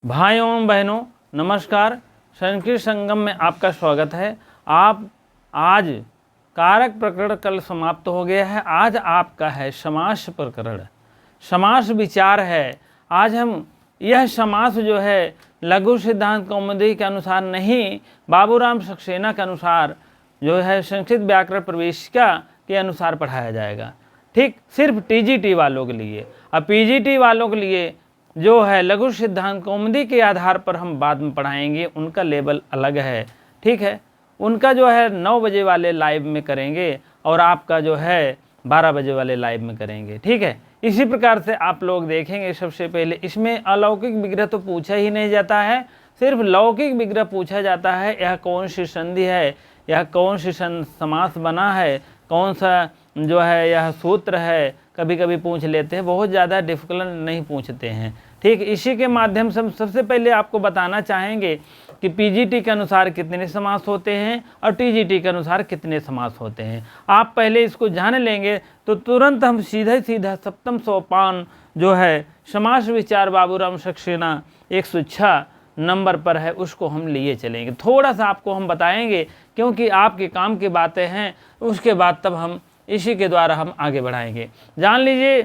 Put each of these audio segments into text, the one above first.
भाइयों एवं बहनों नमस्कार। संस्कृत संगम में आपका स्वागत है। आप आज कारक प्रकरण कल समाप्त हो गया है। आज आपका है समास प्रकरण, समास विचार है। आज हम यह समास जो है लघु सिद्धांत कौमुदी के अनुसार नहीं, बाबूराम सक्सेना के अनुसार जो है संस्कृत व्याकरण प्रवेशिका के अनुसार पढ़ाया जाएगा। ठीक, सिर्फ टीजीटी वालों के लिए। अब पीजीटी वालों के लिए जो है लघु सिद्धांत कौमुदी के आधार पर हम बाद में पढ़ाएंगे, उनका लेवल अलग है। ठीक है, उनका जो है 9 बजे वाले लाइव में करेंगे और आपका जो है 12 बजे वाले लाइव में करेंगे। ठीक है, इसी प्रकार से आप लोग देखेंगे। सबसे पहले इसमें अलौकिक विग्रह तो पूछा ही नहीं जाता है, सिर्फ लौकिक विग्रह पूछा जाता है। यह कौन सी संधि है, यह कौन सी समास बना है, कौन सा जो है यह सूत्र है, कभी कभी पूछ लेते हैं। बहुत ज़्यादा डिफिकल्ट नहीं पूछते हैं। ठीक, इसी के माध्यम से हम सबसे पहले आपको बताना चाहेंगे कि पीजीटी के अनुसार कितने समास होते हैं और टीजीटी के अनुसार कितने समास होते हैं। आप पहले इसको जान लेंगे तो तुरंत हम सीधा सप्तम सोपान जो है समास विचार बाबूराम सक्सेना 106 नंबर पर है, उसको हम लिए चलेंगे। थोड़ा सा आपको हम बताएंगे क्योंकि आपके काम की बातें हैं, उसके बाद तब हम इसी के द्वारा हम आगे बढ़ाएंगे। जान लीजिए,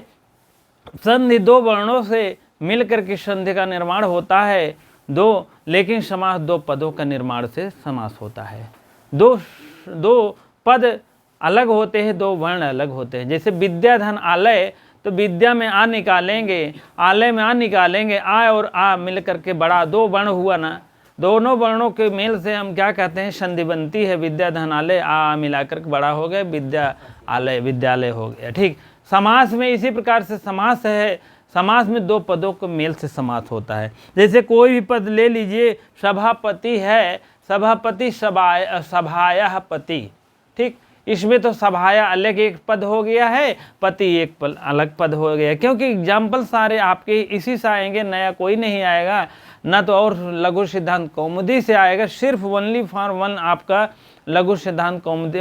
संधि 2 वर्णों से मिलकर के संधि का निर्माण होता है लेकिन समास 2 पदों का निर्माण से समास होता है। दो पद अलग होते हैं, 2 वर्ण अलग होते हैं। जैसे विद्याधन आलय, तो विद्या में आ निकालेंगे, आलय में आ निकालेंगे, आ और आ मिल करके बड़ा 2 वर्ण हुआ ना। दोनों वर्णों के मेल से हम क्या कहते हैं, संधि बनती है। विद्याधनालय आ मिलाकर बड़ा हो गया, विद्या आलय विद्यालय हो गया। ठीक, समास में इसी प्रकार से समास है। समास में 2 पदों के मेल से समास होता है। जैसे कोई भी पद ले लीजिए, सभापति है, सभापति सभाया पति। ठीक, इसमें तो सभाया अलग एक पद हो गया है, पति एक अलग पद हो गया, क्योंकि एग्जाम्पल सारे आपके इसी से आएंगे, नया कोई नहीं आएगा ना। तो और लघु सिद्धांत कौमुदी से आएगा, सिर्फ ओनली फॉर वन आपका लघु सिद्धांत कौमुदी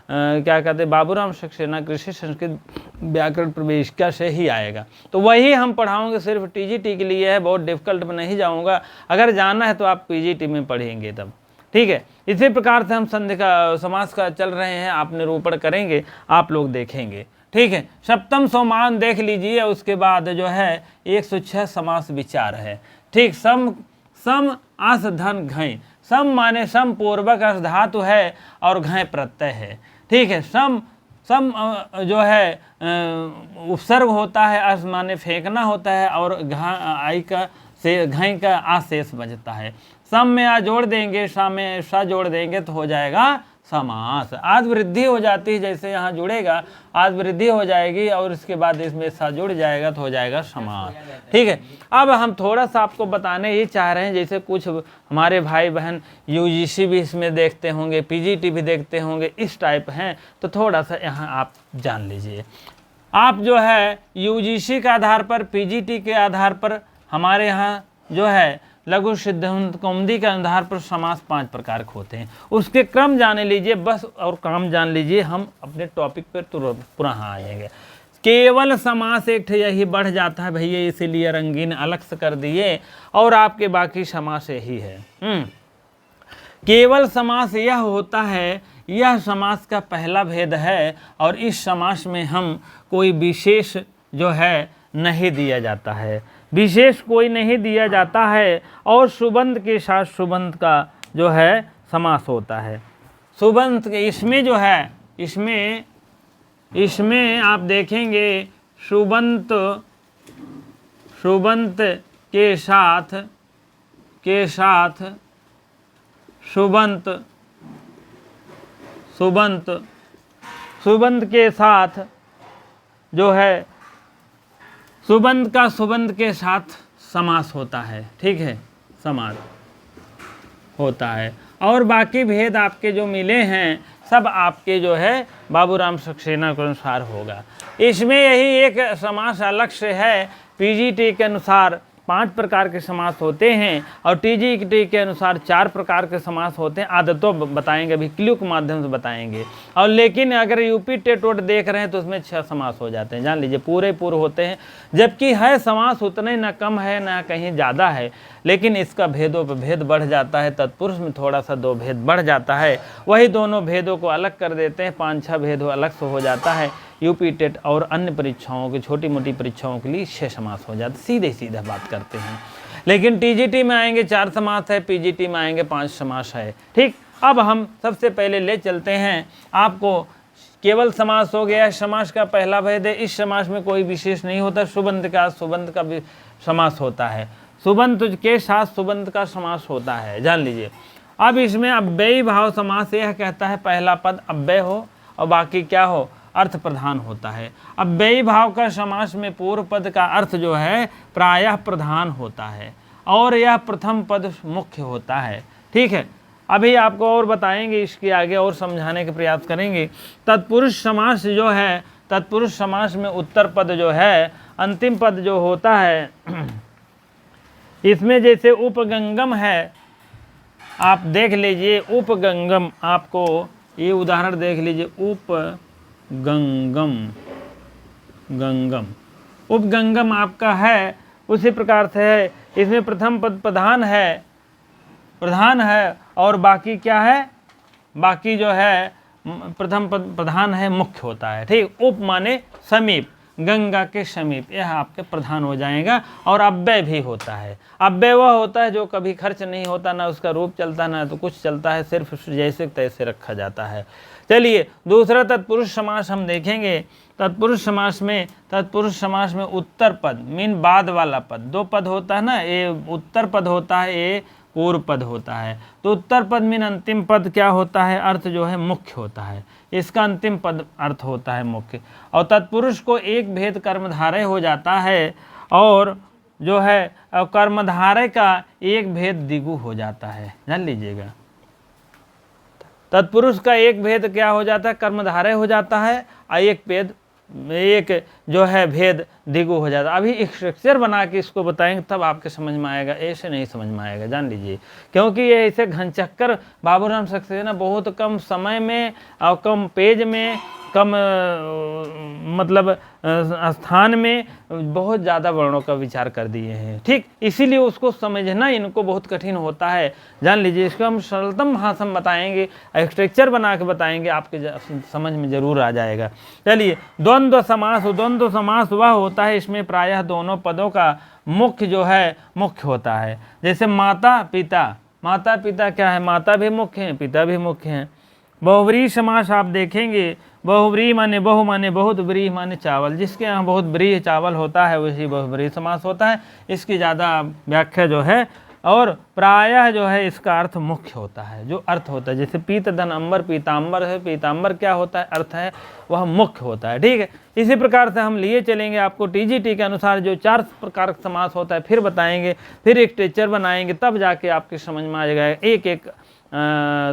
क्या कहते हैं, बाबूराम सक्सेना कृषि संस्कृत व्याकरण प्रवेशिका से ही आएगा। तो वही हम पढ़ाऊंगे, सिर्फ टीजीटी के लिए है। बहुत डिफिकल्ट में नहीं जाऊंगा, अगर जाना है तो आप पीजीटी में पढ़ेंगे तब। ठीक है, इसी प्रकार से हम संधि का समास का चल रहे हैं, आप निरूपण करेंगे, आप लोग देखेंगे। ठीक है, सप्तम सोपान देख लीजिए, उसके बाद जो है 106 समास विचार है। ठीक, सम आस धन घय। सम माने सम पूर्वक अर्थ धातु है और घय प्रत्यय है। ठीक है, सम जो है उपसर्ग होता है, अर्थ माने फेंकना होता है, और आई का से घय का आशेष बजता है। सम में आ जोड़ देंगे, सा में सा जोड़ देंगे तो हो जाएगा समास। आज वृद्धि हो जाती है, जैसे यहाँ जुड़ेगा आज वृद्धि हो जाएगी और इसके बाद इसमें सा जुड़ जाएगा तो हो जाएगा समास। ठीक है, अब हम थोड़ा सा आपको बताने ये चाह रहे हैं, जैसे कुछ हमारे भाई बहन यूजीसी भी इसमें देखते होंगे, पीजीटी भी देखते होंगे, इस टाइप हैं, तो थोड़ा सा यहाँ आप जान लीजिए। आप जो है यूजीसी के आधार पर, पीजीटी के आधार पर, हमारे यहाँ जो है लघु सिद्धांत कौमुदी के आधार पर समास 5 प्रकार के होते हैं। उसके क्रम जान लीजिए बस, और काम जान लीजिए, हम अपने टॉपिक पर तुरंत पुनः आएंगे। केवल समास एक यही बढ़ जाता है भैया, इसीलिए रंगीन अलग से कर दिए, और आपके बाकी समास यही है। केवल समास यह होता है, यह समास का पहला भेद है, और इस समास में हम कोई विशेष जो है नहीं दिया जाता है, विशेष कोई नहीं दिया जाता है, और सुबंध के साथ सुबंध का जो है समास होता है। सुबंध के इसमें जो है, इसमें आप देखेंगे सुबंध के साथ सुबंध के साथ जो है सुबंध का सुबंध के साथ समास होता है। ठीक है, समास होता है, और बाकी भेद आपके जो मिले हैं सब आपके जो है बाबूराम सक्सेना के अनुसार होगा। इसमें यही एक समास अलग से है, पीजीटी के अनुसार 5 प्रकार के समास होते हैं और टीजीटी के अनुसार 4 प्रकार के समास होते हैं। आदतों बताएंगे, अभी क्लू के माध्यम से बताएंगे। और लेकिन अगर यूपी टेट वोट देख रहे हैं तो उसमें 6 समास हो जाते हैं, जान लीजिए, पूरे होते हैं। जबकि है समास उतने ना कम है ना कहीं ज़्यादा है, लेकिन इसका भेदों पर भेद बढ़ जाता है। तत्पुरुष में थोड़ा सा 2 भेद बढ़ जाता है, वही दोनों भेदों को अलग कर देते हैं, 5-6 भेद अलग से हो जाता है। यूपी टेट और अन्य परीक्षाओं की, छोटी मोटी परीक्षाओं के लिए 6 समास हो जाते, सीधे बात करते हैं। लेकिन टीजीटी में आएंगे 4 समास है, पीजीटी में आएंगे 5 समास है। ठीक, अब हम सबसे पहले ले चलते हैं आपको, केवल समास हो गया है। समास का पहला भेद है, इस समास में कोई विशेष नहीं होता, सुबंध का भी समास होता है, सुबंध के साथ सुबंध का समास होता है, जान लीजिए। अब इसमें अव्ययी भाव समास यह कहता है पहला पद अव्यय हो और बाकी क्या हो, अर्थ प्रधान होता है। अव्ययी भाव का समास में पूर्व पद का अर्थ जो है प्रायः प्रधान होता है और यह प्रथम पद मुख्य होता है। ठीक है, अभी आपको और बताएंगे, इसके आगे और समझाने के प्रयास करेंगे। तत्पुरुष समास जो है, तत्पुरुष समास में उत्तर पद जो है, अंतिम पद जो होता है, इसमें जैसे उपगंगम है, आप देख लीजिए उपगंगम, आपको ये उदाहरण देख लीजिए, उपगंगम आपका है, उसी प्रकार से है। इसमें प्रथम पद प्रधान है और बाकी क्या है, बाकी जो है प्रथम पद प्रधान है, मुख्य होता है। ठीक, उप माने समीप, गंगा के समीप, यह आपके प्रधान हो जाएगा। और अव्यय भी होता है, अव्यय वह होता है जो कभी खर्च नहीं होता, ना उसका रूप चलता ना तो कुछ चलता है, सिर्फ जैसे तैसे रखा जाता है। चलिए दूसरा तत्पुरुष समास हम देखेंगे। तत्पुरुष समास में उत्तर पद मीन बाद वाला पद, 2 पद होता है ना, ये उत्तर पद होता है, ये पूर्व पद होता है। तो उत्तर पद मीन अंतिम पद क्या होता है, अर्थ जो है मुख्य होता है, इसका अंतिम पद अर्थ होता है मुख्य। और तत्पुरुष को एक भेद कर्मधारय हो जाता है और जो है कर्मधारय का एक भेद दिगु हो जाता है, जान लीजिएगा। तत्पुरुष का एक भेद क्या हो जाता है, कर्मधारय हो जाता है, और एक जो है भेद दिगु हो जाता है। अभी एक स्ट्रक्चर बना के इसको बताएंगे तब आपके समझ में आएगा, ऐसे नहीं समझ में आएगा, जान लीजिए। क्योंकि ये ऐसे घनचक्कर बाबूराम सक्सेना बहुत कम समय में और कम पेज में, कम मतलब स्थान में बहुत ज़्यादा वर्णों का विचार कर दिए हैं। ठीक, इसीलिए उसको समझना इनको बहुत कठिन होता है, जान लीजिए। इसको हम सरलतम भाषा में बताएंगे, स्ट्रक्चर बना के बताएंगे, आपके समझ में जरूर आ जाएगा। चलिए, द्वंद्व समास वह होता है, इसमें प्रायः दोनों पदों का मुख्य जो है मुख्य होता है। जैसे माता पिता क्या है, माता भी मुख्य है, पिता भी मुख्य है। बहुव्रीहि समास आप देखेंगे, बहुव्रीहि माने बहु माने बहुत, व्रीहि माने चावल, जिसके यहाँ बहुत व्रीहि चावल होता है वैसी बहुव्रीहि समास होता है। इसकी ज़्यादा व्याख्या जो है, और प्रायः जो है इसका अर्थ मुख्य होता है, जो अर्थ होता है। जैसे पीत धन अंबर, पीताम्बर है, पीताम्बर क्या होता है, अर्थ है, वह मुख्य होता है। ठीक है, इसी प्रकार से हम लिए चलेंगे। आपको टीजीटी के अनुसार जो 4 प्रकार का समास होता है फिर बताएंगे, फिर एक स्ट्रक्चर बनाएंगे, तब जाके आपके समझ में आ जाएगा। एक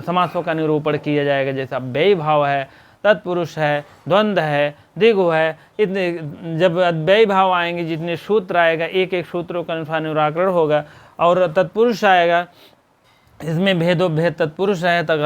समासों का निरूपण किया जाएगा। जैसे अव्ययी भाव है, तत्पुरुष है, द्वंद्व है, दिगु है, इतने जब अव्ययी भाव आएंगे, जितने सूत्र आएगा, एक सूत्रों के अनुसार निराकरण होगा। और तत्पुरुष आएगा, इसमें भेदो भेद तत्पुरुष है, तो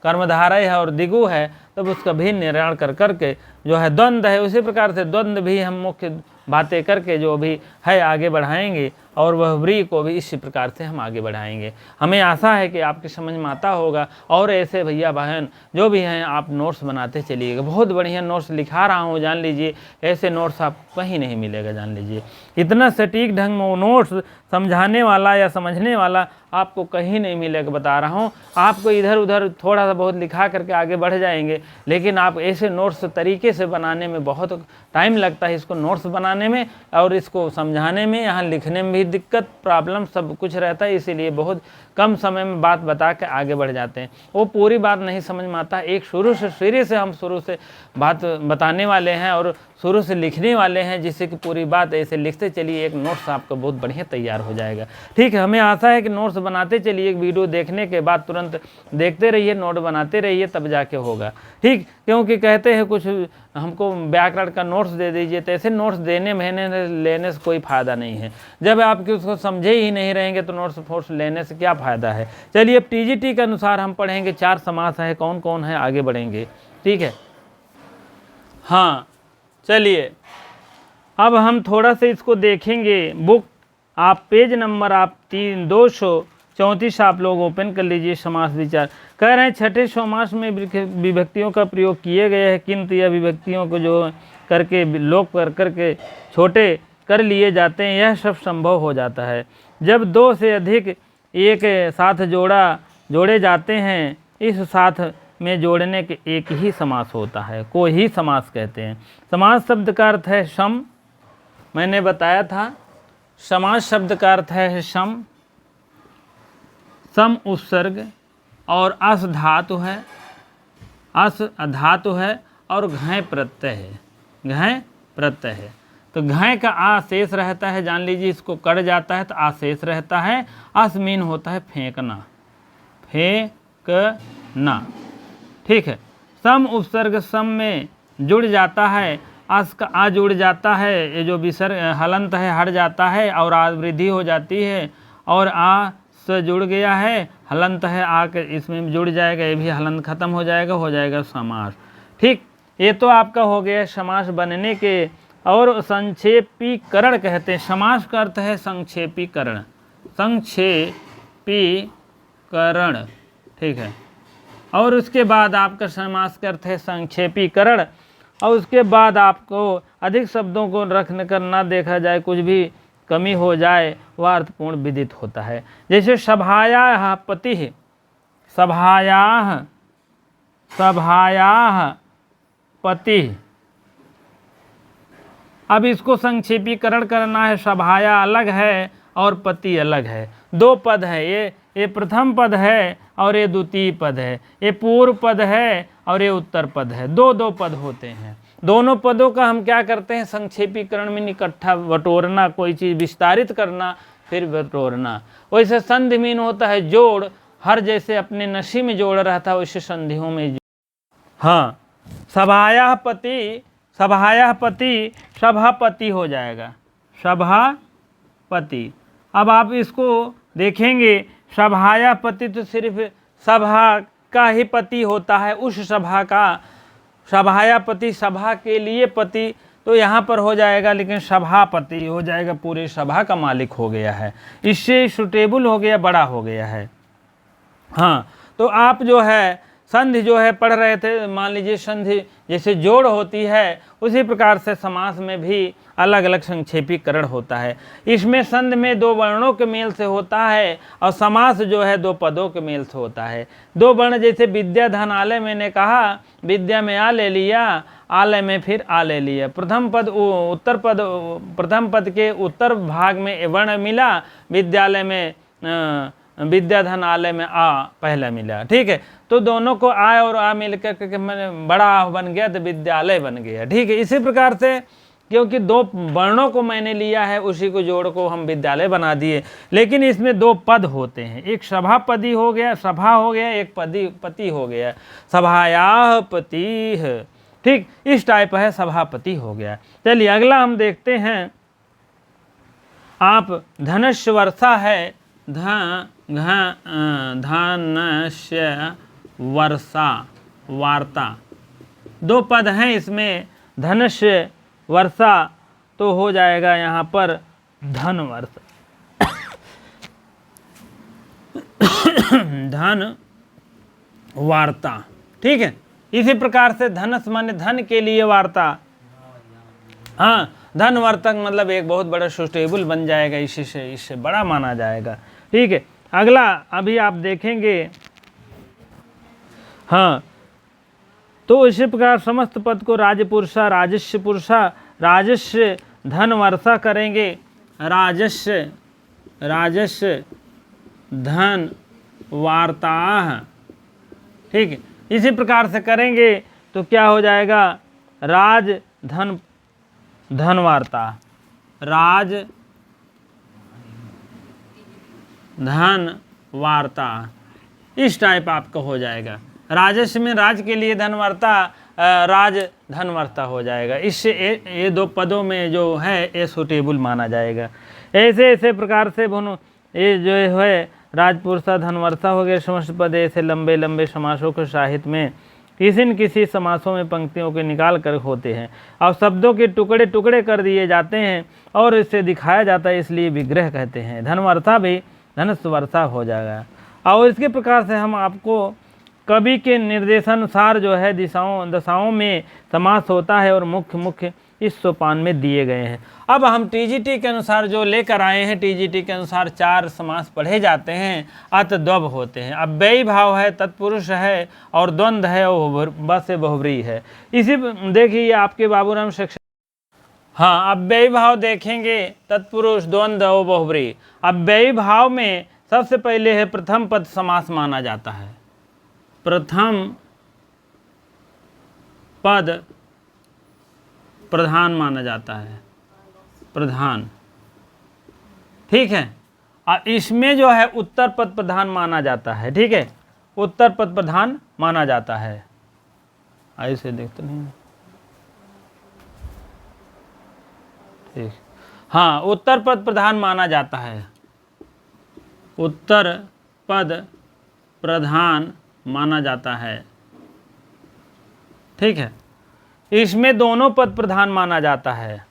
कर्मधारय है और दिगु है, तब उसका भी निराकरण करके जो है द्वंद्व है। उसी प्रकार से द्वंद्व भी हम मुख्य बातें करके जो भी है आगे बढ़ाएंगे, और वह व्रीहि को भी इसी प्रकार से हम आगे बढ़ाएंगे। हमें आशा है कि आपकी समझ में आता होगा। और ऐसे भैया बहन जो भी हैं, आप नोट्स बनाते चलिएगा। बहुत बढ़िया नोट्स लिखा रहा हूँ, जान लीजिए। ऐसे नोट्स आपको कहीं नहीं मिलेगा, जान लीजिए। इतना सटीक ढंग में नोट्स समझाने वाला या समझने वाला आपको कहीं नहीं मिलेगा, बता रहा हूँ। आपको इधर उधर थोड़ा सा बहुत लिखा करके आगे बढ़ जाएंगे, लेकिन आप ऐसे नोट्स तरीके से बनाने में बहुत टाइम लगता है, इसको नोट्स बनाने में और इसको समझाने में, यहाँ लिखने में भी दिक्कत प्रॉब्लम सब कुछ रहता है। इसीलिए बहुत कम समय में बात बता के आगे बढ़ जाते हैं, वो पूरी बात नहीं समझ में आता। एक शुरू से हम शुरू से बात बताने वाले हैं और शुरू से लिखने वाले हैं, जिससे कि पूरी बात ऐसे लिखते चलिए, एक नोट्स आपका बहुत बढ़िया तैयार हो जाएगा। ठीक है, हमें आशा है कि नोट्स बनाते चलिए। एक वीडियो देखने के बाद तुरंत देखते रहिए, नोट बनाते रहिए, तब जाके होगा। ठीक, क्योंकि कहते हैं कुछ हमको व्याकरण का नोट्स दे दीजिए, तो ऐसे नोट्स देने महीने लेने से कोई फ़ायदा नहीं है। जब आपके उसको समझे ही नहीं रहेंगे तो नोट्स फोर्स लेने से क्या फ़ायदा है। चलिए, अब टीजीटी के अनुसार हम पढ़ेंगे 4 समास है, कौन कौन है, आगे बढ़ेंगे। ठीक है, हाँ चलिए अब हम थोड़ा सा इसको देखेंगे। बुक आप पेज नंबर आप 234 आप लोग ओपन कर लीजिए। समास विचार कह रहे हैं छठे समास में विभक्तियों का प्रयोग किए गए हैं, किंतु यह विभक्तियों को जो करके लोप कर करके छोटे कर लिए जाते हैं, यह सब संभव हो जाता है जब 2 से अधिक एक साथ जोड़े जाते हैं। इस साथ में जोड़ने के एक ही समास होता है, को ही समास कहते हैं। समास शब्द का अर्थ है सम, मैंने बताया था। समास शब्द का अर्थ है सम, सम उपसर्ग और अस धातु है, अस धातु है और घय प्रत्यय है, घय प्रत्यय है। तो घय का आ शेष रहता है, जान लीजिए इसको कट जाता है तो आ शेष रहता है। अस मीन होता है फेंकना, फेंकना। ठीक है, सम उपसर्ग सम में जुड़ जाता है, अस का आ जुड़ जाता है, ये जो विसर्ग हलंत है हट जाता है और आ वृद्धि हो जाती है, और आ से जुड़ गया है, हलंत है आ के इसमें जुड़ जाएगा, ये भी हलंत खत्म हो जाएगा समास। ठीक, ये तो आपका हो गया समास बनने के। और संक्षेपीकरण कहते हैं, समास का अर्थ है संक्षेपीकरण, संक्षेपीकरण। ठीक है, और उसके बाद आपका समास का अर्थ है संक्षेपीकरण। और उसके बाद आपको अधिक शब्दों को रखने कर ना देखा जाए, कुछ भी कमी हो जाए वह अर्थपूर्ण विदित होता है। जैसे सभायाः पतिः, सभायाः पतिः। अब इसको संक्षेपीकरण करना है, सभाया अलग है और पति अलग है, 2 पद है। ये प्रथम पद है और ये द्वितीय पद है, ये पूर्व पद है और ये उत्तर पद है, 2 पद होते हैं। दोनों पदों का हम क्या करते हैं, संक्षेपीकरण में इकट्ठा बटोरना, कोई चीज़ विस्तारित करना फिर बटोरना। वैसे संधि मीन होता है जोड़, हर जैसे अपने नशी में जोड़ रहता है वैसे संधियों में। हाँ, सभायाः पति, सभायाः पति सभापति हो जाएगा, सभापति। अब आप इसको देखेंगे, सभायाः पति तो सिर्फ सभा का ही पति होता है, उस सभा का। सभायाः पति सभा के लिए पति तो यहाँ पर हो जाएगा, लेकिन सभापति हो जाएगा, पूरे सभा का मालिक हो गया है, इससे सुटेबल हो गया, बड़ा हो गया है। हाँ, तो आप जो है संधि जो है पढ़ रहे थे, मान लीजिए संधि जैसे जोड़ होती है, उसी प्रकार से समास में भी अलग अलग संक्षेपीकरण होता है। इसमें संधि में 2 वर्णों के मेल से होता है और समास जो है 2 पदों के मेल से होता है। 2 वर्ण जैसे विद्या धन आलय, मैंने कहा विद्या में आ ले लिया, आलय में फिर आ ले लिया। प्रथम पद उत्तर पद, प्रथम पद के उत्तर भाग में वर्ण मिला, विद्यालय में विद्याधन आलय में आ पहला मिला। ठीक है, तो दोनों को आ और आ मिलकर के मैंने बड़ा आ बन गया तो विद्यालय बन गया। ठीक है, इसी प्रकार से क्योंकि 2 वर्णों को मैंने लिया है, उसी को जोड़ को हम विद्यालय बना दिए। लेकिन इसमें 2 पद होते हैं, एक सभापति हो गया, सभा हो गया, एक पति हो गया, सभायाः पतिः। ठीक, इस टाइप है, सभापति हो गया। चलिए अगला हम देखते हैं। आप धनस्य वर्षा है, धनस्य वर्षा, वार्ता, 2 पद हैं इसमें। धनस्य वर्षा तो हो जाएगा यहाँ पर धन वर्षा, धन वार्ता। ठीक है, इसी प्रकार से धनस माने धन के लिए वार्ता। हाँ, धन वर्तक मतलब एक बहुत बड़ा सुस्टेबल बन जाएगा, इससे बड़ा माना जाएगा। ठीक है, अगला अभी आप देखेंगे। हाँ, तो इसी प्रकार समस्त पद को राजपुरुषा, राजस्य पुरुषा, राजस्य धन वर्षा करेंगे, राजस्य धन वार्ता। ठीक है, इसी प्रकार से करेंगे तो क्या हो जाएगा, राज धन वार्ता, राज धन वार्ता, इस टाइप आपका हो जाएगा। राजस्व में राज के लिए धनवर्ता राज धनवर्ता हो जाएगा। इससे ये दो पदों में जो है ये सुटेबल माना जाएगा। ऐसे ऐसे प्रकार से ये जो है राजपुरुषा धनवर्ता हो गए समस्त पद। ऐसे लंबे लंबे समासों के साहित्य में किसी न किसी समासों में पंक्तियों के निकाल कर होते हैं और शब्दों के टुकड़े टुकड़े कर दिए जाते हैं और इससे दिखाया जाता है, इसलिए विग्रह कहते हैं। धनवर्ता भी धनस्वर्ता हो जाएगा। और इसके प्रकार से हम आपको कवि के निर्देशानुसार जो है दशाओं में समास होता है और मुख्य मुख्य इस सोपान में दिए गए हैं। अब हम टीजीटी के अनुसार जो लेकर आए हैं, टीजीटी के अनुसार 4 समास पढ़े जाते हैं, अत द्वब होते हैं। अव्ययी भाव है, तत्पुरुष है और द्वंद्व है और बस बहुव्रीहि है। इसी देखिए आपके बाबूराम शिक्षक, हाँ अव्ययी भाव देखेंगे, तत्पुरुष, द्वंद्व और बहुव्रीहि। अव्ययी भाव में सबसे पहले है प्रथम पद समास माना जाता है। प्रथम पद प्रधान माना जाता है, प्रधान, ठीक है। और इसमें जो है उत्तर पद प्रधान माना जाता है, ठीक है, उत्तर पद प्रधान माना जाता है। ऐसे देखते नहीं, ठीक, हाँ उत्तर पद प्रधान माना जाता है, उत्तर पद प्रधान माना जाता है, ठीक है। इसमें दोनों पद प्रधान माना जाता है,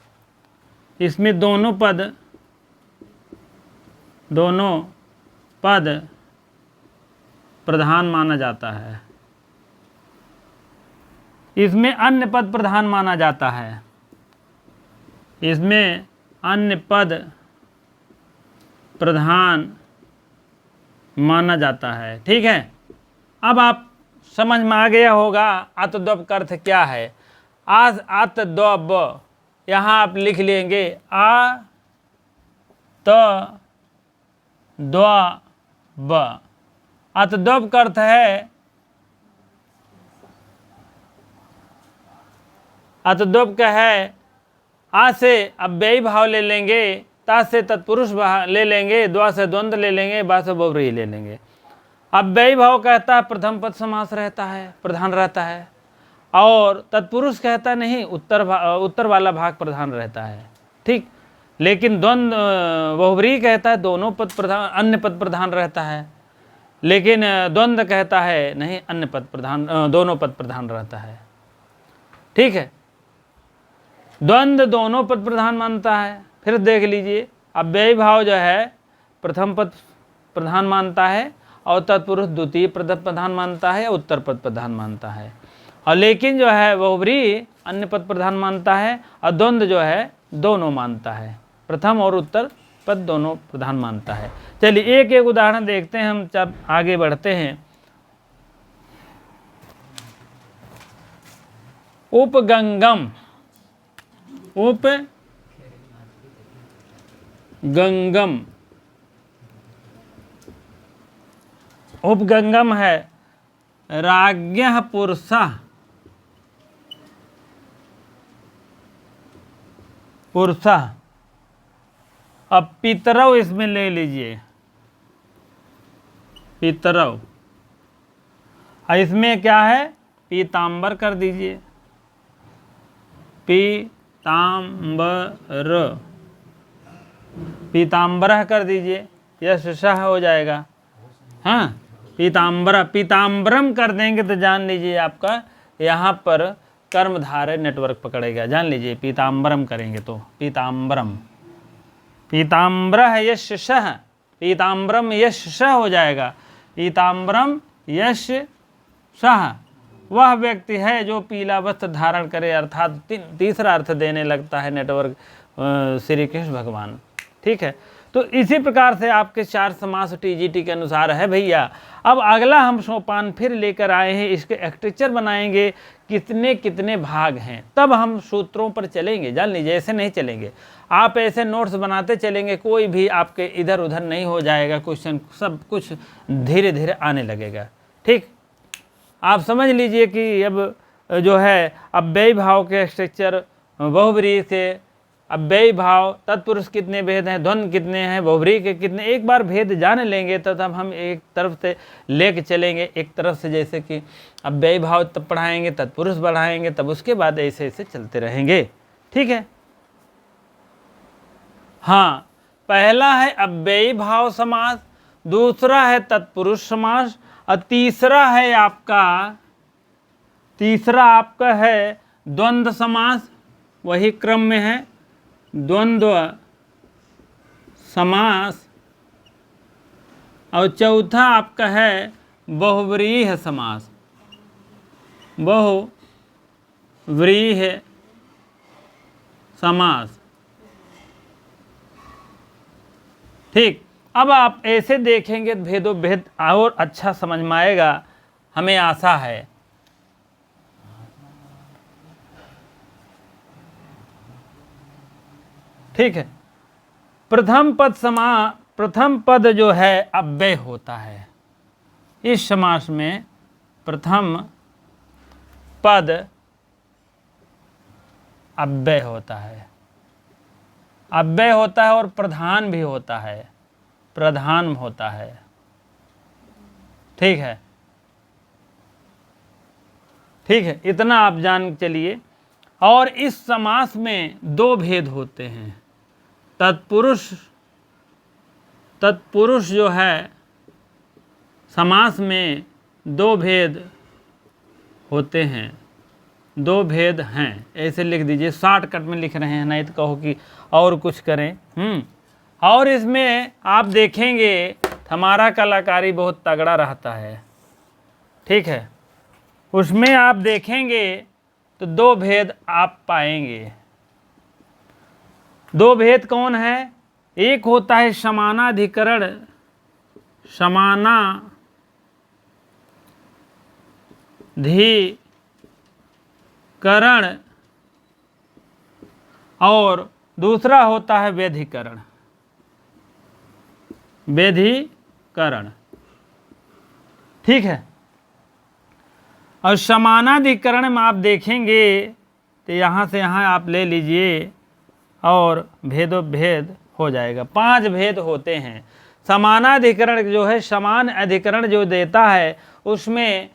इसमें दोनों पद प्रधान माना जाता है। इसमें अन्य पद प्रधान माना जाता है, इसमें अन्य पद प्रधान माना जाता है, ठीक है। अब आप समझ में आ गया होगा अतद्वब का अर्थ क्या है। आज अतद्वब यहाँ आप लिख लेंगे आ त द्व ब। अतद्वब का अर्थ है, अतद्वब का है, आ से अव्ययी भाव ले लेंगे, ता से तत्पुरुष ले लेंगे, द्वा से द्वंद्व ले लेंगे, बा से बहुव्रीहि ले लेंगे। अव्ययी भाव कहता है प्रथम पद समास रहता है, प्रधान रहता है, और तत्पुरुष कहता नहीं, उत्तर वाला भाग प्रधान रहता है, ठीक। लेकिन द्वंद्व बहुव्रीहि कहता है दोनों पद प्रधान, अन्य पद प्रधान रहता है। लेकिन द्वंद्व कहता है नहीं, अन्य पद प्रधान, दोनों पद प्रधान रहता है, ठीक है। द्वंद्व दोनों पद प्रधान मानता है। फिर देख लीजिए अव्ययी भाव जो है प्रथम पद प्रधान मानता है और तत्पुरुष द्वितीय पद प्रधान मानता है, उत्तर पद प्रधान मानता है। और लेकिन जो है बहुव्रीहि अन्य पद प्रधान मानता है और द्वंद्व जो है दोनों मानता है, प्रथम और उत्तर पद दोनों प्रधान मानता है। चलिए एक एक उदाहरण देखते हैं हम, जब आगे बढ़ते हैं। उपगंगम, उपगंगम, उपगंगम है राज्ञः पुरुषः, पुरुषः। अब पितरौ इसमें ले लीजिए, पितरौ, इसमें क्या है पीताम्बर कर दीजिए, पीताम्बर, पीताम्बरः कर दीजिए, यह शः हो जाएगा, हाँ पीताम्बर, पीताम्बरम कर देंगे तो जान लीजिए आपका यहाँ पर कर्मधारय नेटवर्क पकड़ेगा, जान लीजिए। पीताम्बरम करेंगे तो पीताम्बरम, पीताम्बरः यश शः, पीताम्बरम यश शः हो जाएगा, पीताम्बरम यश शः। वह व्यक्ति है जो पीला वस्त्र धारण करे, अर्थात तीसरा अर्थ देने लगता है नेटवर्क श्री कृष्ण भगवान, ठीक है। तो इसी प्रकार से आपके 4 समास टीजीटी के अनुसार है भैया। अब अगला हम सोपान फिर लेकर आए हैं, इसके स्ट्रक्चर बनाएंगे, कितने कितने भाग हैं, तब हम सूत्रों पर चलेंगे, जान लीजिए। ऐसे नहीं चलेंगे, आप ऐसे नोट्स बनाते चलेंगे, कोई भी आपके इधर उधर नहीं हो जाएगा, क्वेश्चन सब कुछ धीरे धीरे आने लगेगा, ठीक। आप समझ लीजिए कि अब जो है अव्ययी भाव के स्ट्रक्चर बहुव्रीहि से अव्ययी भाव, तत्पुरुष कितने भेद हैं, द्वंद्व कितने हैं, बहुव्रीहि के कितने, एक बार भेद जान लेंगे तो तब हम एक तरफ से लेके चलेंगे, एक तरफ से जैसे कि अव्ययी भाव तब पढ़ाएंगे, तत्पुरुष बढ़ाएंगे, तब उसके बाद ऐसे ऐसे चलते रहेंगे। ठीक है। हाँ, पहला है अव्ययी भाव समास, दूसरा है तत्पुरुष समास, और तीसरा आपका है द्वंद्व समास, वही क्रम में है द्वंद्व समास, और चौथा आपका है बहुव्रीहि समास, बहुव्रीहि समास। ठीक, अब आप ऐसे देखेंगे भेदो भेद और अच्छा समझ में आएगा, हमें आशा है। ठीक है। प्रथम पद जो है अव्यय होता है। इस समास में प्रथम पद अव्यय होता है, अव्यय होता है और प्रधान भी होता है, प्रधान होता है। ठीक है, ठीक है, इतना आप जान चलिए। और इस समास में दो भेद होते हैं। तत्पुरुष जो है समास में दो भेद होते हैं, दो भेद हैं, ऐसे लिख दीजिए, शॉर्टकट में लिख रहे हैं, नहीं तो कहो कि और कुछ करें। और इसमें आप देखेंगे हमारा कलाकारी बहुत तगड़ा रहता है। ठीक है, उसमें आप देखेंगे तो दो भेद आप पाएंगे। दो भेद कौन है? एक होता है समानाधिकरण, समानाधिकरण, और दूसरा होता है व्यधिकरण, व्यधिकरण। ठीक है। और समानाधिकरण में आप देखेंगे तो यहाँ से यहाँ आप ले लीजिए और भेदो भेद हो जाएगा। 5 भेद होते हैं। समानाधिकरण जो है, समान अधिकरण जो देता है उसमें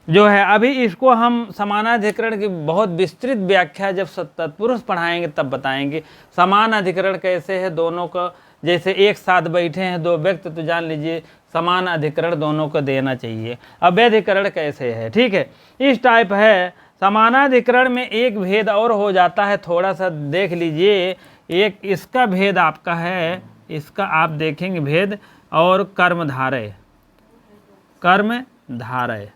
जो है, अभी इसको हम समानाधिकरण की बहुत विस्तृत व्याख्या जब तत्पुरुष पढ़ाएंगे तब बताएंगे। समान अधिकरण कैसे है, दोनों को जैसे एक साथ बैठे हैं दो व्यक्ति, तो जान लीजिए समान अधिकरण दोनों को देना चाहिए। अव्यधिकरण कैसे है, ठीक है, इस टाइप है। समानाधिकरण में एक भेद और हो जाता है, थोड़ा सा देख लीजिए। एक इसका भेद आपका है, इसका आप देखेंगे भेद, और कर्मधारय, कर्मधारय,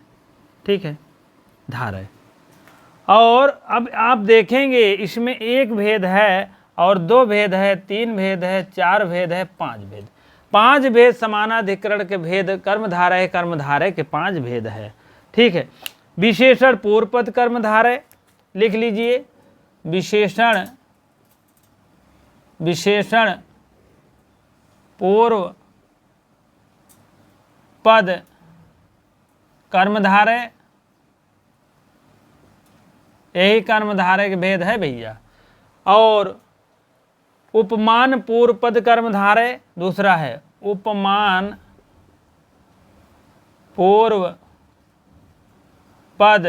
ठीक है, धारय। और अब आप देखेंगे इसमें एक भेद है और दो भेद है, 3 भेद है, 4 भेद है, 5 भेद। 5 भेद समानाधिकरण के भेद कर्मधारय, कर्मधारय के 5 भेद है। ठीक है। विशेषण पूर्व पद कर्मधारय लिख लीजिए, विशेषण पूर्व पद कर्मधारय, यही कर्मधारय के भेद है भैया। और उपमान पूर्व पद कर्मधारय दूसरा है, उपमान पूर्व पद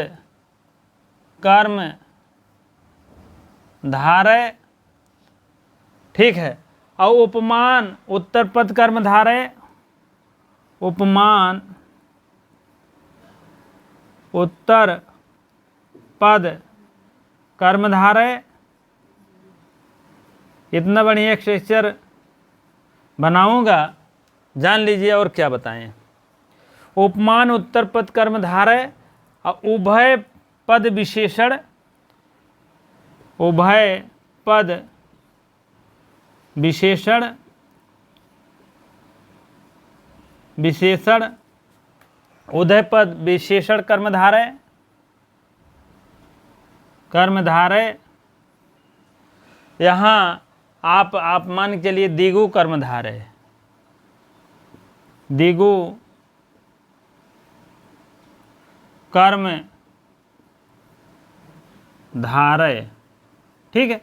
कर्मधारय, ठीक है। और उपमान उत्तर पद कर्मधारय, उपमान उत्तर पद कर्मधारय। इतना बढ़िया स्ट्रक्चर बनाऊंगा, जान लीजिए और क्या बताएं। उपमान उत्तर पद कर्मधारय और उभय पद विशेषण, उभय पद विशेषण, उदय पद विशेषण कर्मधारय, कर्मधारय। यहाँ आप मान के चलिए दिगु कर्मधारय, दिगु कर्मधारय, ठीक है।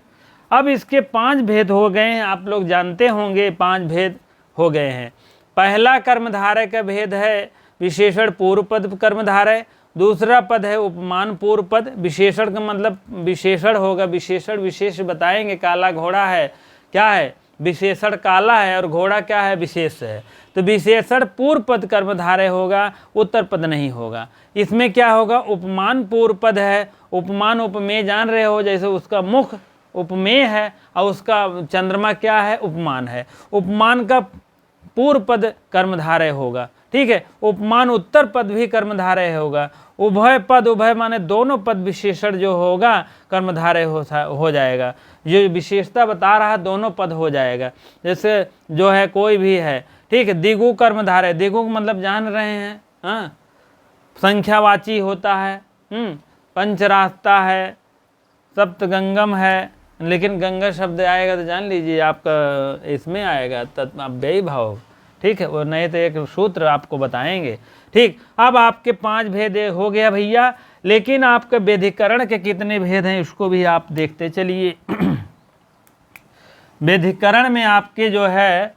अब इसके 5 भेद हो गए हैं, आप लोग जानते होंगे 5 भेद हो गए हैं। पहला कर्मधारय का भेद है विशेषण पूर्व पद कर्मधारय, दूसरा पद है उपमान पूर्व पद। विशेषण का मतलब विशेषण होगा, विशेषण विशेष बताएंगे। काला घोड़ा है, क्या है? विशेषण काला है, और घोड़ा क्या है? विशेष है। तो विशेषण पूर्व पद कर्मधारय होगा, उत्तर पद नहीं होगा। इसमें क्या होगा? उपमान पूर्व पद है। उपमान उपमेय जान रहे हो, जैसे उसका मुख उपमेय है और उसका चंद्रमा क्या है? उपमान है। उपमान का पूर्व पद कर्मधारय होगा, ठीक है। उपमान उत्तर पद भी कर्मधारय होगा। उभय पद, उभय माने दोनों पद विशेषण जो होगा कर्मधारय हो जाएगा। ये विशेषता बता रहा, दोनों पद हो जाएगा। जैसे जो है कोई भी है, ठीक है। दिगु कर्मधारय, दिगु मतलब जान रहे हैं, हाँ, संख्यावाची होता है। पंचरास्ता है, सप्तगंगम है, लेकिन गंगा शब्द आएगा तो जान लीजिए आपका इसमें आएगा व्ययी भाव, ठीक है। और नहीं तो एक सूत्र आपको बताएंगे, ठीक। अब आपके 5 भेद हो गया भैया, लेकिन आपके व्यधिकरण के कितने भेद हैं इसको भी आप देखते चलिए। व्यधिकरण में आपके जो है,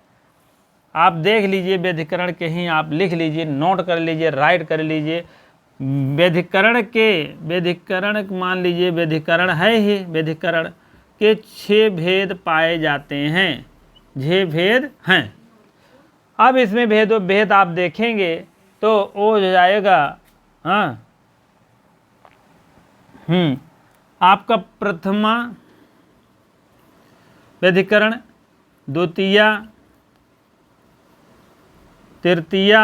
आप देख लीजिए, व्यधिकरण के ही आप लिख लीजिए, नोट कर लीजिए, राइट कर लीजिए। व्यधिकरण मान लीजिए व्यधिकरण है ही, व्यधिकरण के 6 भेद पाए जाते हैं, 6 भेद हैं। अब इसमें भेद आप देखेंगे तो हो जाएगा, हाँ, आपका प्रथमा व्यधिकरण, द्वितीया, तृतीया,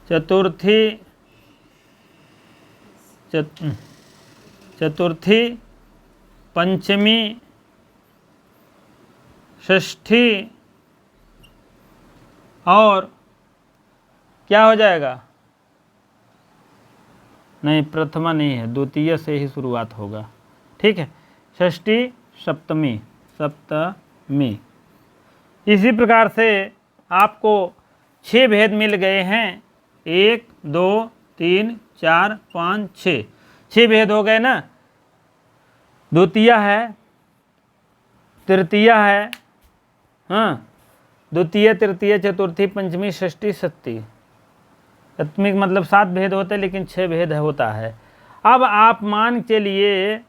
चतुर्थी, पंचमी, षष्ठी, और क्या हो जाएगा? नहीं, प्रथमा नहीं है, द्वितीय से ही शुरुआत होगा, ठीक है। षष्ठी, सप्तमी, इसी प्रकार से आपको 6 भेद मिल गए हैं। 1 2 3 4 5 6 भेद हो गए ना। द्वितीया है, तृतीया है, हाँ, द्वितीय, तृतीय, चतुर्थी, पंचमी, षष्ठी, सप्तमी। सप्तमी मतलब 7 भेद होते हैं, लेकिन 6 भेद होता है। अब आप मान चलिए,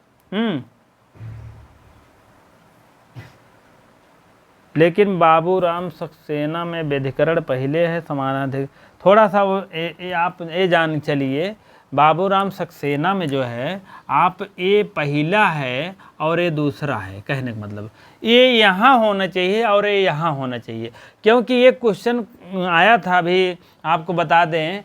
लेकिन बाबूराम सक्सेना में व्यधिकरण पहले है, समानाधिक थोड़ा सा वो आप ये जान चलिए। बाबूराम सक्सेना में जो है, आप ये पहला है और ये दूसरा है, कहने का मतलब ये यहाँ होना चाहिए और ये यहाँ होना चाहिए, क्योंकि ये क्वेश्चन आया था अभी, आपको बता दें,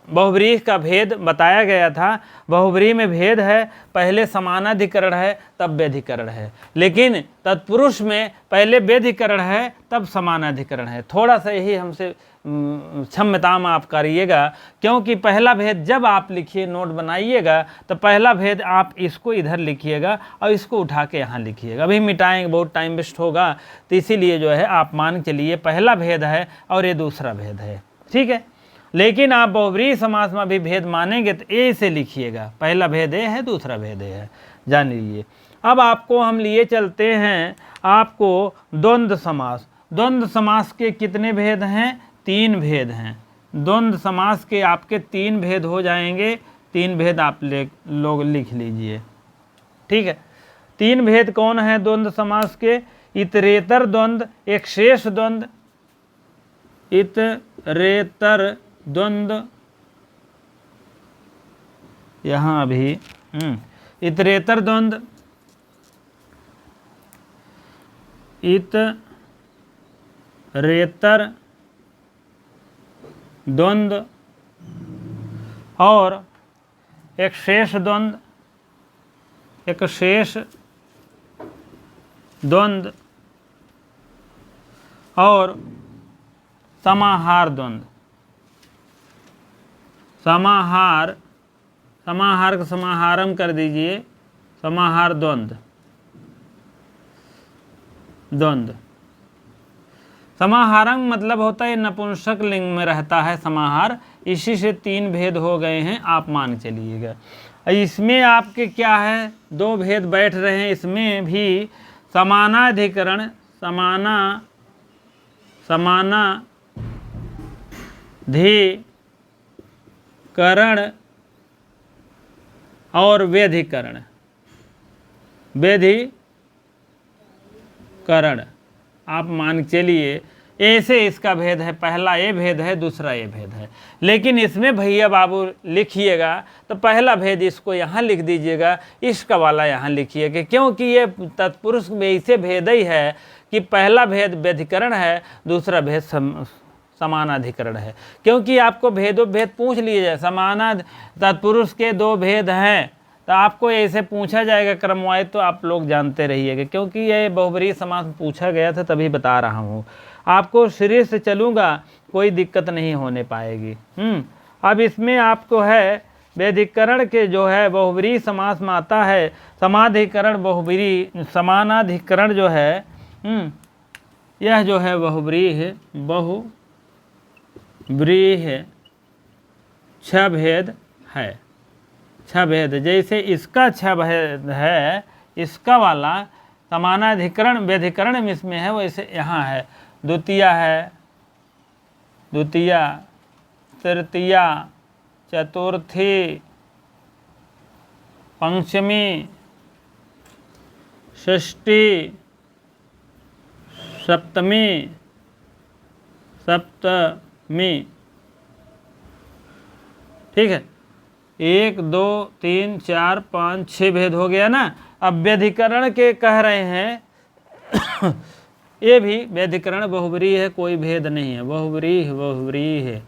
बहुव्रीहि का भेद बताया गया था। बहुव्रीहि में भेद है, पहले समानाधिकरण है तब व्यधिकरण है, लेकिन तत्पुरुष में पहले व्यधिकरण है तब समानाधिकरण है। थोड़ा सा यही हमसे क्षम्यता आप करिएगा, क्योंकि पहला भेद जब आप लिखिए, नोट बनाइएगा, तो पहला भेद आप इसको इधर लिखिएगा और इसको उठा के यहाँ लिखिएगा। अभी मिटाएंगे, बहुत टाइम वेस्ट होगा, तो इसीलिए जो है आप मान के लिए पहला भेद है और ये दूसरा भेद है, ठीक है। लेकिन आप बहुव्रीहि समास में भी भेद मानेंगे तो ए से लिखिएगा, पहला भेद ए है, दूसरा भेद ए है, जान लीजिए। अब आपको हम लिए चलते हैं आपको द्वंद्व समास। द्वंद्व समास के कितने भेद हैं? 3 भेद हैं। द्वंद्व समास के आपके 3 भेद हो जाएंगे। 3 भेद आप लोग लिख लीजिए, ठीक है। 3 भेद कौन है द्वंद्व समास के? इतरेतर द्वंद्व, एक शेष द्वंद्व, इतरेतर द्वंद्व, यहाँ अभी इतरेतर द्वंद्व, इतरेतर द्वंद्व और एक शेष द्वंद्व, एक शेष द्वंद्व और समाहार द्वंद्व। समाहार का समाहारम कर दीजिए, समाहार द्वंद्व। समाहारम मतलब होता है नपुंसक लिंग में रहता है समाहार। इसी से 3 भेद हो गए हैं, आप मान चलिएगा। इसमें आपके क्या है, दो भेद बैठ रहे हैं। इसमें भी समानाधिकरण, समानाधिकरण और व्यधिकरण। आप मान के चलिए ऐसे इसका भेद है, पहला ये भेद है, दूसरा ये भेद है। लेकिन इसमें भैया बाबू लिखिएगा तो पहला भेद इसको यहाँ लिख दीजिएगा, इसका वाला यहाँ लिखिएगा, क्योंकि ये तत्पुरुष में ऐसे भेद ही है कि पहला भेद व्यधिकरण है, दूसरा भेद समानाधिकरण है। क्योंकि आपको भेद पूछ लिए जाए, तत्पुरुष के दो भेद हैं तो आपको ऐसे पूछा जाएगा क्रमवार, तो आप लोग जानते रहिएगा, क्योंकि ये बहुब्रीहि समास में पूछा गया था, तभी बता रहा हूँ। आपको शरीर से चलूँगा, कोई दिक्कत नहीं होने पाएगी। अब इसमें आपको है व्यधिकरण के जो है बहुब्रीहि समास में आता है, समानाधिकरण जो है, यह जो है बहुब्रीहि छह भेद है। छह भेद, जैसे इसका छह भेद है, इसका वाला समानाधिकरण व्यधिकरण में इसमें है, वैसे यहाँ है। द्वितीया है, द्वितीया, तृतीया, चतुर्थी, पंचमी, षष्ठी, सप्तमी, ठीक है। 1 2 3 4 5 6 भेद हो गया ना। अब व्यधिकरण के कह रहे हैं ये भी व्यधिकरण बहुब्रीहि है, कोई भेद नहीं है, बहुब्रीहि है,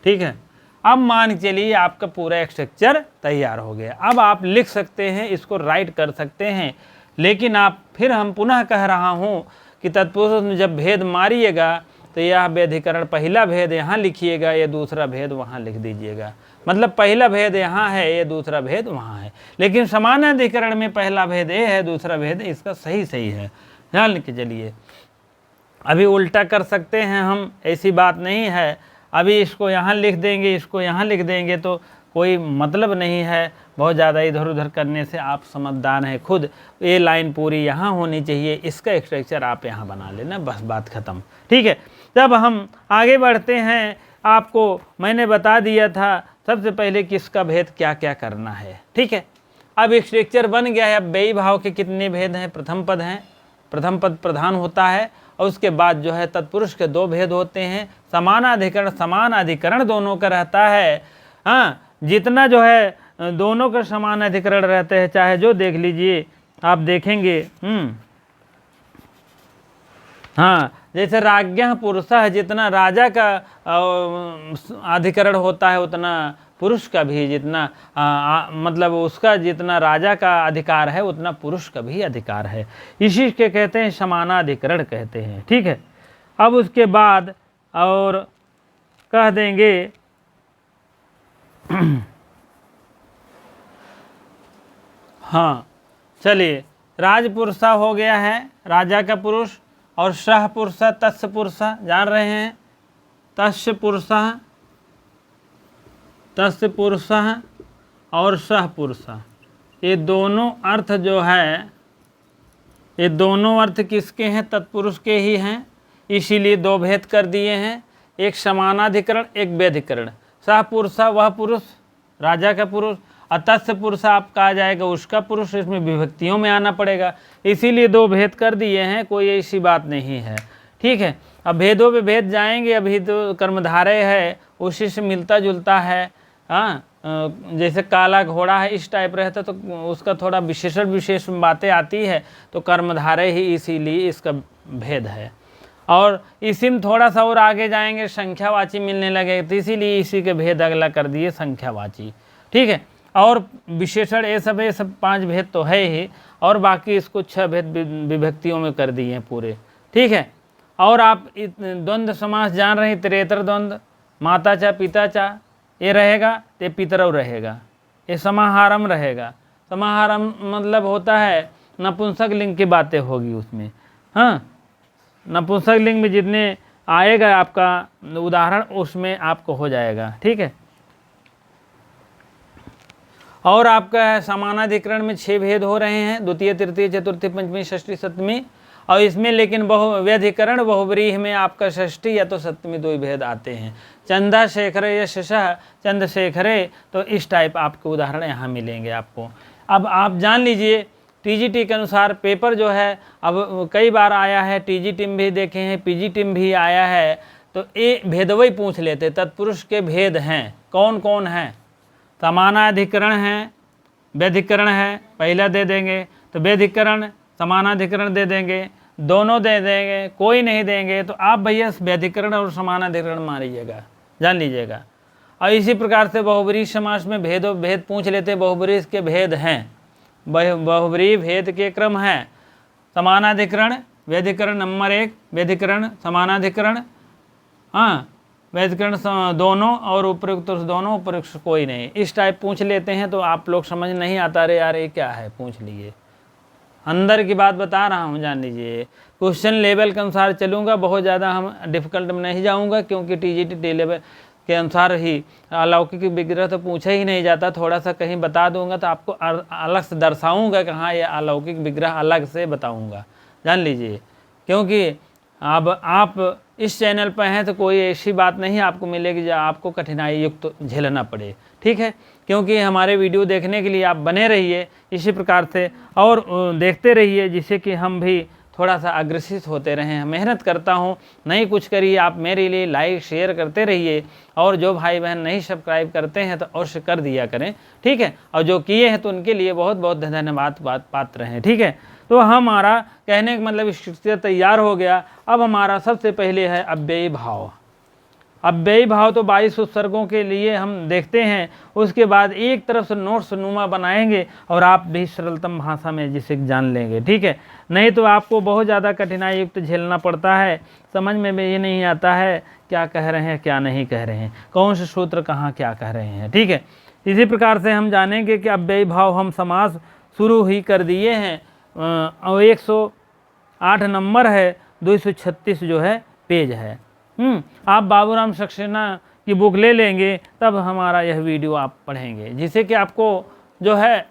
ठीक है। अब मान चलिए आपका पूरा स्ट्रक्चर तैयार हो गया। अब आप लिख सकते हैं, इसको राइट कर सकते हैं। लेकिन फिर हम पुनः कह रहा हूँ कि तत्पुरुष में जब भेद मारिएगा तो यह व्यधिकरण पहला भेद यहाँ लिखिएगा, ये दूसरा भेद वहाँ लिख दीजिएगा। मतलब पहला भेद यहाँ है, ये दूसरा भेद वहाँ है। लेकिन समानाधिकरण में पहला भेद ये है, दूसरा भेद इसका सही है। ध्यान के चलिए, अभी उल्टा कर सकते हैं हम, ऐसी बात नहीं है। अभी इसको यहाँ लिख देंगे, इसको यहाँ लिख देंगे तो कोई मतलब नहीं है। बहुत ज़्यादा इधर उधर करने से आप समझदार हैं खुद। ये लाइन पूरी यहाँ होनी चाहिए, इसका स्ट्रक्चर आप यहाँ बना लेना, बस बात ख़त्म, ठीक है। जब हम आगे बढ़ते हैं, आपको मैंने बता दिया था सबसे पहले किसका भेद क्या क्या करना है, ठीक है। अब स्ट्रक्चर बन गया है। अब व्ययी भाव के कितने भेद हैं? प्रथम पद हैं, प्रथम पद प्रधान होता है, और उसके बाद जो है तत्पुरुष के दो भेद होते हैं। समानाधिकरण दोनों का रहता है। हाँ, जितना जो है दोनों का समानाधिकरण रहते हैं, चाहे जो देख लीजिए, आप देखेंगे। हाँ, जैसे राज्ञः पुरुषः, जितना राजा का अधिकरण होता है उतना पुरुष का भी, जितना मतलब उसका जितना राजा का अधिकार है उतना पुरुष का भी अधिकार है। इसी के कहते हैं समानाधिकरण कहते हैं, ठीक है। अब उसके बाद और कह देंगे हाँ, चलिए, राजपुरुषा हो गया है, राजा का पुरुष, और सह पुरुषा, तस्य पुरुषा, जान रहे हैं, तस्य पुरुषा और सह पुरुषा। ये दोनों अर्थ जो है, ये दोनों अर्थ किसके हैं? तत्पुरुष के ही हैं। इसीलिए दो भेद कर दिए हैं, एक समानाधिकरण, एक व्यधिकरण। सह पुरुषा वह पुरुष, राजा का पुरुष, तस्य पुरुषा आप कहा जाएगा उसका पुरुष। इसमें विभक्तियों में आना पड़ेगा, इसीलिए दो भेद कर दिए हैं, कोई ऐसी बात नहीं है, ठीक है। अब भेदों पे भेद जाएंगे। अभी तो कर्मधारय है, उसी से मिलता जुलता है। हाँ, जैसे काला घोड़ा है, इस टाइप रहता तो उसका थोड़ा विशेष बातें आती है, तो कर्मधारय ही, इसीलिए इसका भेद है। और इसी में थोड़ा सा और आगे जाएंगे, संख्यावाची मिलने लगे, तो इसीलिए इसी के भेद अगला कर दिए संख्यावाची, ठीक है। और विशेषण ये सब 5 भेद तो है ही, और बाकी इसको 6 भेद विभक्तियों में कर दिए हैं पूरे, ठीक है। और आप द्वंद्व समास जान रहे हैं, इतरेतर द्वंद्व, माता चा पिता चा, ये रहेगा, ते पितरौ रहेगा, ये समाहारम रहेगा। समाहारम मतलब होता है नपुंसक लिंग की बातें होगी उसमें। हाँ, नपुंसक लिंग में जितने आएगा आपका उदाहरण, उसमें आपको हो जाएगा, ठीक है। और आपका है समानाधिकरण में 6 भेद हो रहे हैं, द्वितीय तृतीय चतुर्थी पंचमी षष्ठी सप्तमी, और इसमें लेकिन व्यधिकरण बहुव्रीहि में आपका षष्ठी या तो सप्तमी 2 भेद आते हैं। चंदा शेखरे या शशः चंद्रशेखरे, तो इस टाइप आपके उदाहरण यहाँ मिलेंगे आपको। अब आप जान लीजिए टीजीटी के अनुसार पेपर जो है अब कई बार आया है, टीजीटी में भी देखे हैं, पीजीटी में भी आया है, तो ये भेदवई पूछ लेते, तत्पुरुष के भेद हैं कौन कौन हैं, समानाधिकरण है, व्यधिकरण है, पहला दे देंगे तो व्यधिकरण समानाधिकरण दे देंगे, दोनों दे देंगे, कोई नहीं देंगे तो आप भैया व्यधिकरण और समानाधिकरण मारिएगा, जान लीजिएगा। और इसी प्रकार से बहुब्रीहि समास में भेद पूछ लेते, बहुब्रीहि के भेद हैं, बहुब्रीहि भेद के क्रम हैं समानाधिकरण, व्यधिकरण नंबर 1, व्यधिकरण समानाधिकरण, हाँ व्यधिकरण दोनों और उपयुक्त दोनों, उपयुक्त कोई नहीं, इस टाइप पूछ लेते हैं। तो आप लोग समझ नहीं आता रे यार ये क्या है, पूछ लीजिए, अंदर की बात बता रहा हूँ, जान लीजिए। क्वेश्चन लेवल के अनुसार चलूँगा, बहुत ज़्यादा हम डिफ़िकल्ट में नहीं जाऊँगा, क्योंकि टीजीटी टी लेवल के अनुसार ही अलौकिक विग्रह तो पूछा ही नहीं जाता, थोड़ा सा कहीं बता दूंगा तो आपको अलग से दर्शाऊँगा कि हाँ ये अलौकिक विग्रह अलग से बताऊँगा, जान लीजिए। क्योंकि अब आप इस चैनल पर हैं तो कोई ऐसी बात नहीं आपको मिलेगी जो आपको कठिनाई युक्त झेलना पड़े, ठीक है। क्योंकि हमारे वीडियो देखने के लिए आप बने रहिए इसी प्रकार से और देखते रहिए, जिससे कि हम भी थोड़ा सा अग्रसित होते रहें। मेहनत करता हूँ, नहीं कुछ करिए आप मेरे लिए, लाइक शेयर करते रहिए, और जो भाई बहन नहीं सब्सक्राइब करते हैं तो अवश्य कर दिया करें, ठीक है। और जो किए हैं तो उनके लिए बहुत बहुत धन्यवाद पात्र हैं, ठीक है। तो हमारा कहने का मतलब स्थिति तैयार हो गया। अब हमारा सबसे पहले है अव्ययी भाव। अव्ययी भाव तो 22 उपसर्गों के लिए हम देखते हैं, उसके बाद एक तरफ से नोट्स नुमा बनाएंगे और आप भी सरलतम भाषा में जिसे जान लेंगे, ठीक है। नहीं तो आपको बहुत ज़्यादा कठिनाई युक्त झेलना पड़ता है, समझ में भी ये नहीं आता है क्या कह रहे हैं क्या नहीं कह रहे हैं, कौन से सूत्र कहाँ क्या कह रहे हैं, ठीक है। इसी प्रकार से हम जानेंगे कि अव्ययी भाव हम समास शुरू ही कर दिए हैं, और 108 नंबर है, 236 जो है पेज है। आप बाबूराम सक्सेना की बुक ले लेंगे तब हमारा यह वीडियो आप पढ़ेंगे, जिससे कि आपको जो है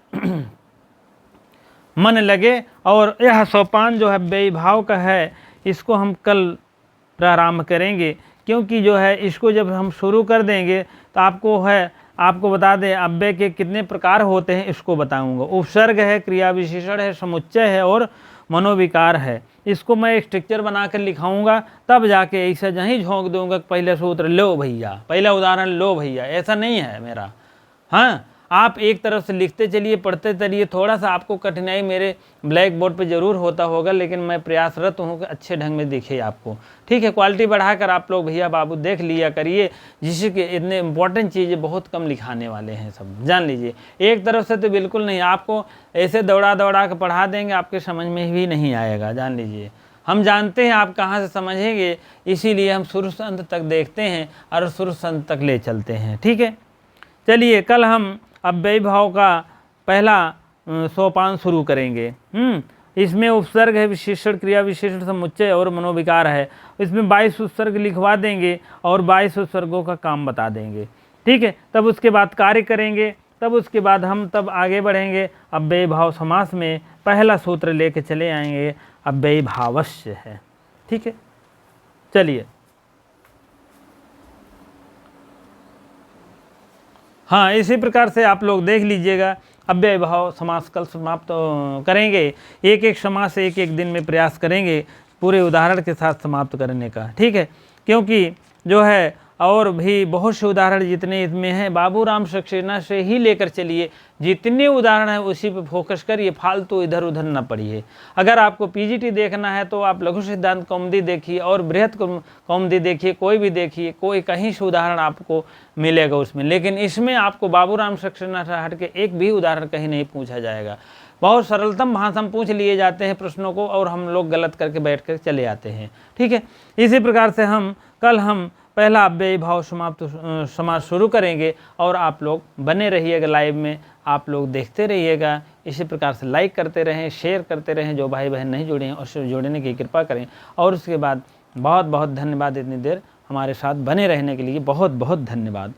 मन लगे। और यह सोपान जो है अव्ययी भाव का है, इसको हम कल प्रारंभ करेंगे, क्योंकि जो है इसको जब हम शुरू कर देंगे तो आपको बता दें अव्यय के कितने प्रकार होते हैं, इसको बताऊंगा। उपसर्ग है, क्रिया विशेषण है, समुच्चय है और मनोविकार है। इसको मैं एक स्ट्रक्चर बनाकर लिखाऊंगा, तब जाके ऐसा नहीं झोंक दूंगा कि पहले सूत्र लो भैया, पहला उदाहरण लो भैया, ऐसा नहीं है मेरा। हाँ, आप एक तरफ से लिखते चलिए, पढ़ते चलिए, थोड़ा सा आपको कठिनाई मेरे ब्लैक बोर्ड पे ज़रूर होता होगा, लेकिन मैं प्रयासरत हूँ कि अच्छे ढंग में दिखे आपको, ठीक है। क्वालिटी बढ़ाकर आप लोग भैया बाबू देख लिया करिए, जिससे कि इतने इंपॉर्टेंट चीज़ें बहुत कम लिखाने वाले हैं सब, जान लीजिए। एक तरफ से तो बिल्कुल नहीं, आपको ऐसे दौड़ा दौड़ा कर पढ़ा देंगे, आपके समझ में भी नहीं आएगा, जान लीजिए। हम जानते हैं आप कहाँ से समझेंगे, इसीलिए हम शुरू से अंत तक देखते हैं और शुरू से अंत तक ले चलते हैं, ठीक है। चलिए कल हम अव्ययी भाव का पहला सोपान शुरू करेंगे। इसमें उपसर्ग है, विशेषण, क्रिया विशेषण, समुच्चय और मनोविकार है। इसमें 22 उपसर्ग लिखवा देंगे और 22 उपसर्गों का काम बता देंगे, ठीक है। तब उसके बाद कार्य करेंगे, तब उसके बाद हम तब आगे बढ़ेंगे। अव्ययी भाव समास में पहला सूत्र लेके चले आएंगे, अव्ययी भावस्य है, ठीक है। चलिए, हाँ इसी प्रकार से आप लोग देख लीजिएगा। अव्ययी भाव समास कल समाप्त करेंगे, एक एक समास एक एक दिन में प्रयास करेंगे पूरे उदाहरण के साथ समाप्त करने का, ठीक है। क्योंकि जो है और भी बहुत से उदाहरण जितने इसमें हैं, बाबूराम सक्सेना से ही लेकर चलिए, जितने उदाहरण हैं उसी पे फोकस करिए, फालतू इधर उधर न पढ़िए। अगर आपको पीजीटी देखना है तो आप लघु सिद्धांत कौमुदी देखिए और बृहत कौमुदी देखिए, कोई भी देखिए, कोई कहीं से उदाहरण आपको मिलेगा उसमें, लेकिन इसमें आपको बाबूराम सक्सेना से हट के एक भी उदाहरण कहीं नहीं पूछा जाएगा। बहुत सरलतम भाषा में पूछ लिए जाते हैं प्रश्नों को और हम लोग गलत करके बैठ कर चले आते हैं, ठीक है। इसी प्रकार से कल हम पहला अव्ययी भाव समास शुरू करेंगे और आप लोग बने रहिएगा लाइव में, आप लोग देखते रहिएगा। इसी प्रकार से लाइक करते रहें, शेयर करते रहें, जो भाई बहन नहीं जुड़े हैं उससे जुड़ने की कृपा करें। और उसके बाद बहुत बहुत धन्यवाद, इतनी देर हमारे साथ बने रहने के लिए बहुत बहुत धन्यवाद।